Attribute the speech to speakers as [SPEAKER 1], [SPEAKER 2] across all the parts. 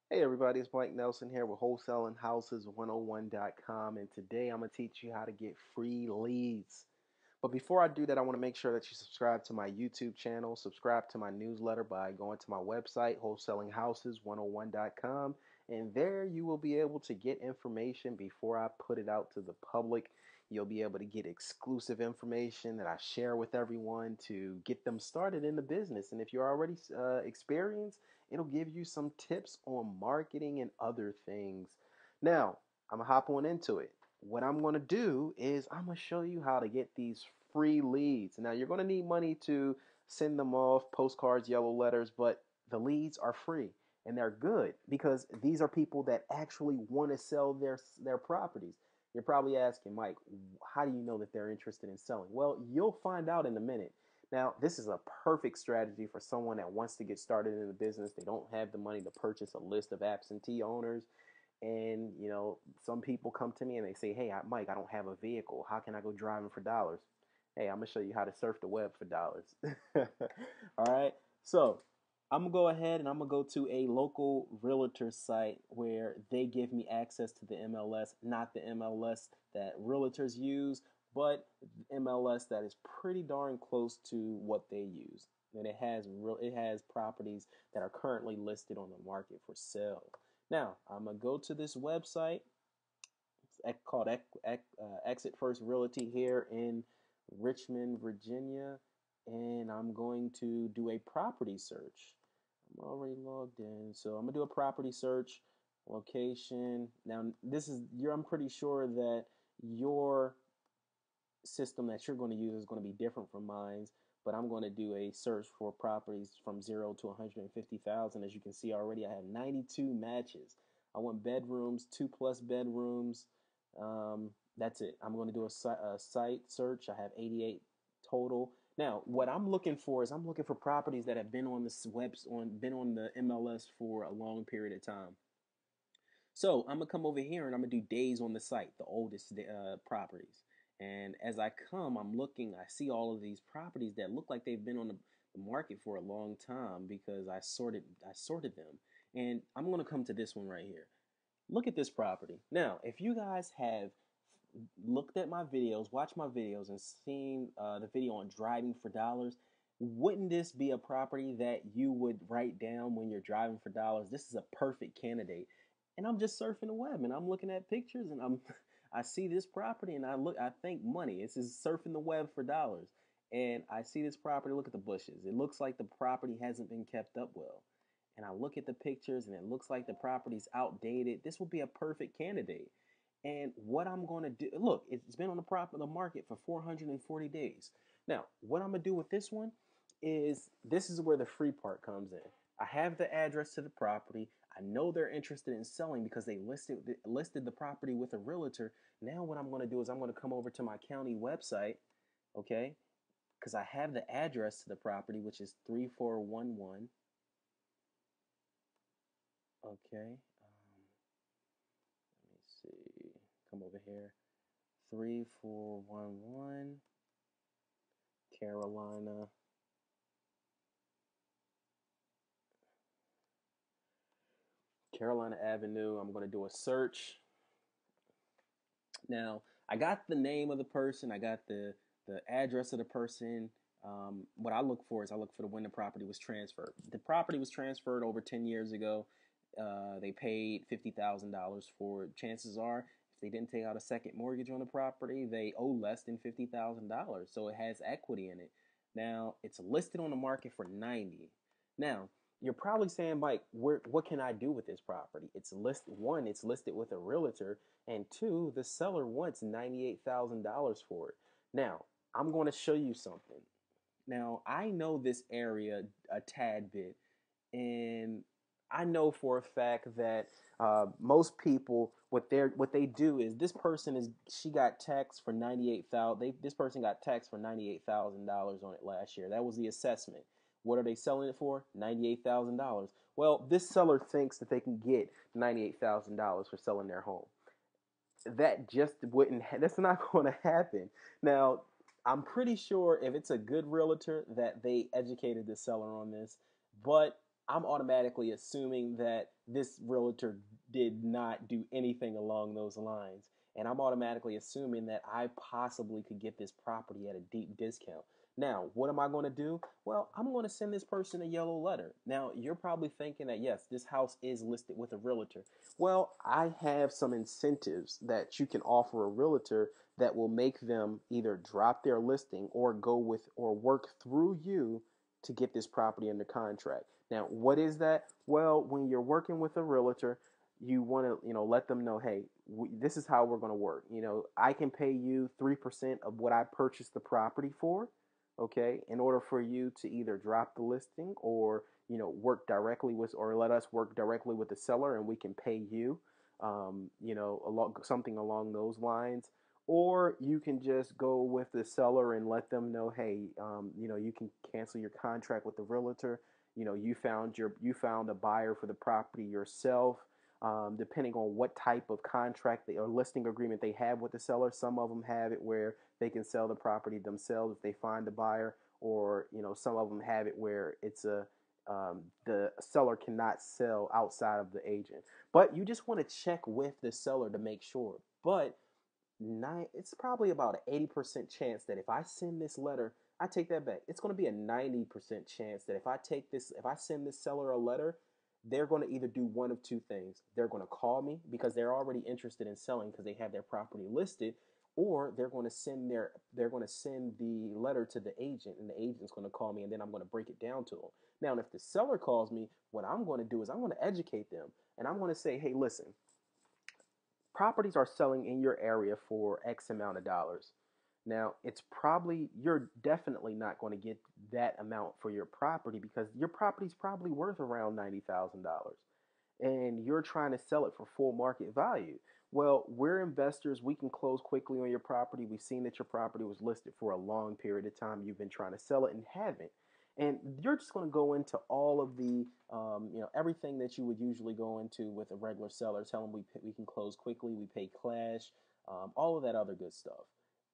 [SPEAKER 1] Hey everybody, it's Mike Nelson here with wholesalinghouses101.com, and today I'm going to teach you how to get free leads. But before I do that, I want to make sure that you subscribe to my YouTube channel, subscribe to my newsletter by going to my website, wholesalinghouses101.com, and there you will be able to get information before I put it out to the public. You'll be able to get exclusive information that I share with everyone to get them started in the business. And if you're already experienced, it'll give you some tips on marketing and other things. Now, I'm gonna hop on into it. What I'm gonna do is I'm gonna show you how to get these free leads. Now, you're gonna need money to send them off, postcards, yellow letters, but the leads are free and they're good because these are people that actually want to sell their properties. You're probably asking, Mike, how do you know that they're interested in selling? Well, you'll find out in a minute. Now, this is a perfect strategy for someone that wants to get started in the business. They don't have the money to purchase a list of absentee owners. And, some people come to me and they say, hey, Mike, I don't have a vehicle. How can I go driving for dollars? Hey, I'm going to show you how to surf the web for dollars. All right. So I'm going to go ahead and I'm going to go to a local realtor site where they give me access to the MLS, not the MLS that realtors use, but MLS that is pretty darn close to what they use. And it has properties that are currently listed on the market for sale. Now, I'm going to go to this website called Exit First Realty here in Richmond, Virginia, and I'm going to do a property search. I'm already logged in, so I'm going to do a property search, location. Now, I'm pretty sure that your system that you're going to use is going to be different from mine, but I'm going to do a search for properties from 0 to 150,000. As you can see already, I have 92 matches. I want bedrooms, 2+ bedrooms. That's it. I'm going to do a site search. I have 88 total. Now, what I'm looking for is I'm looking for properties that have been on been on the MLS for a long period of time. So I'm gonna come over here and I'm gonna do days on the site, the oldest properties. And as I come, I'm looking, I see all of these properties that look like they've been on the market for a long time because I sorted them. And I'm gonna come to this one right here. Look at this property. Now, if you guys have looked at my videos, watched my videos, and seen the video on driving for dollars, wouldn't this be a property that you would write down when you're driving for dollars? This is a perfect candidate. And I'm just surfing the web and I'm looking at pictures and I see this property and I think money. This is surfing the web for dollars. And I see this property, look at the bushes. It looks like the property hasn't been kept up well. And I look at the pictures and it looks like the property's outdated. This will be a perfect candidate. And what I'm going to do, look, it's been on the market for 440 days. Now, what I'm going to do with this one is this is where the free part comes in. I have the address to the property. I know they're interested in selling because they listed the property with a realtor. Now what I'm going to do is I'm going to come over to my county website, okay? Because I have the address to the property, which is 3411. Okay. Let me see. Come over here. 3411 Carolina Avenue. I'm going to do a search. Now, I got the name of the person. I got the address of the person. What I look for is I look for when the property was transferred. The property was transferred over 10 years ago. They paid $50,000 for it. Chances are, if they didn't take out a second mortgage on the property, they owe less than $50,000. So it has equity in it. Now, it's listed on the market for 90. Now, you're probably saying, Mike, what can I do with this property? It's listed with a realtor, and two, the seller wants $98,000 for it. Now, I'm going to show you something. Now, I know this area a tad bit, and I know for a fact that most people what they do is she got taxed for 98,000. This person got taxed for $98,000 on it last year. That was the assessment. What are they selling it for? $98,000. Well, this seller thinks that they can get $98,000 for selling their home. That just wouldn't. That's not going to happen. Now, I'm pretty sure if it's a good realtor that they educated the seller on this, but I'm automatically assuming that this realtor did not do anything along those lines. And I'm automatically assuming that I possibly could get this property at a deep discount. Now, what am I going to do? Well, I'm going to send this person a yellow letter. Now, you're probably thinking that, yes, this house is listed with a realtor. Well, I have some incentives that you can offer a realtor that will make them either drop their listing or go with or work through you to get this property under contract. Now, what is that? Well, when you're working with a realtor, you want to, let them know, hey, this is how we're going to work. I can pay you 3% of what I purchased the property for, okay, in order for you to either drop the listing or, work directly with, or let us work directly with the seller and we can pay you, something along those lines. Or you can just go with the seller and let them know, hey, you can cancel your contract with the realtor. You found a buyer for the property yourself. Depending on what type of contract or listing agreement they have with the seller, some of them have it where they can sell the property themselves if they find a buyer, or some of them have it where the seller cannot sell outside of the agent. But you just want to check with the seller to make sure. But it's probably about an 80% chance that if I send this letter, I take that back. It's going to be a 90% chance that if I send this seller a letter, they're going to either do one of two things. They're going to call me because they're already interested in selling because they have their property listed, or they're going to send the letter to the agent, and the agent's going to call me, and then I'm going to break it down to them. Now, if the seller calls me, what I'm going to do is I'm going to educate them, and I'm going to say, hey, listen, properties are selling in your area for X amount of dollars. Now, you're definitely not going to get that amount for your property because your property's probably worth around $90,000 and you're trying to sell it for full market value. Well, we're investors. We can close quickly on your property. We've seen that your property was listed for a long period of time. You've been trying to sell it and haven't. And you're just going to go into all of the, everything that you would usually go into with a regular seller. Tell them we can close quickly, we pay cash, all of that other good stuff.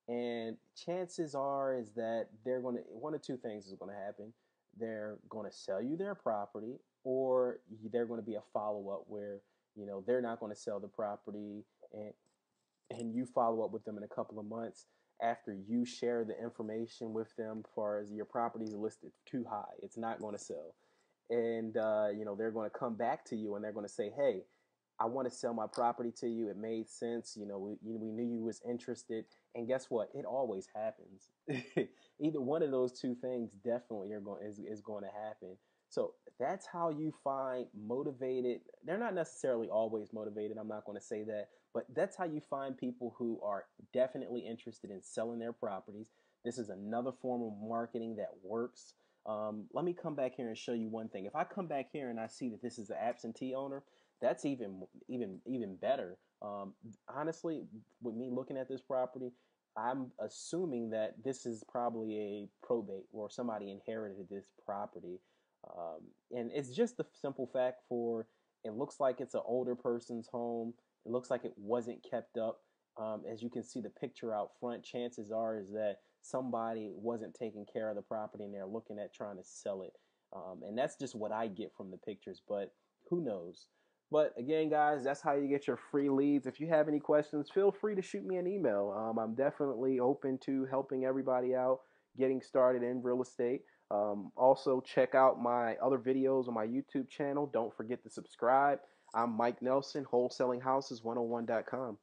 [SPEAKER 1] And chances are is that one of two things is going to happen. They're going to sell you their property, or they're going to be a follow up where they're not going to sell the property, and you follow up with them in a couple of months after you share the information with them as far as your property is listed too high. It's not going to sell. And, they're going to come back to you and they're going to say, hey, I want to sell my property to you. It made sense. We knew you was interested. And guess what? It always happens. Either one of those two things definitely is going to happen. So that's how you find motivated. They're not necessarily always motivated. I'm not going to say that, but that's how you find people who are definitely interested in selling their properties. This is another form of marketing that works. Let me come back here and show you one thing. If I come back here and I see that this is an absentee owner, that's even better. Honestly, with me looking at this property, I'm assuming that this is probably a probate or somebody inherited this property. And it's just the simple fact it looks like it's an older person's home. It looks like it wasn't kept up. As you can see the picture out front, chances are is that somebody wasn't taking care of the property and they're looking at trying to sell it. And that's just what I get from the pictures, but who knows? But again, guys, that's how you get your free leads. If you have any questions, feel free to shoot me an email. I'm definitely open to helping everybody out getting started in real estate. Also, check out my other videos on my YouTube channel. Don't forget to subscribe. I'm Mike Nelson, wholesalinghouses101.com.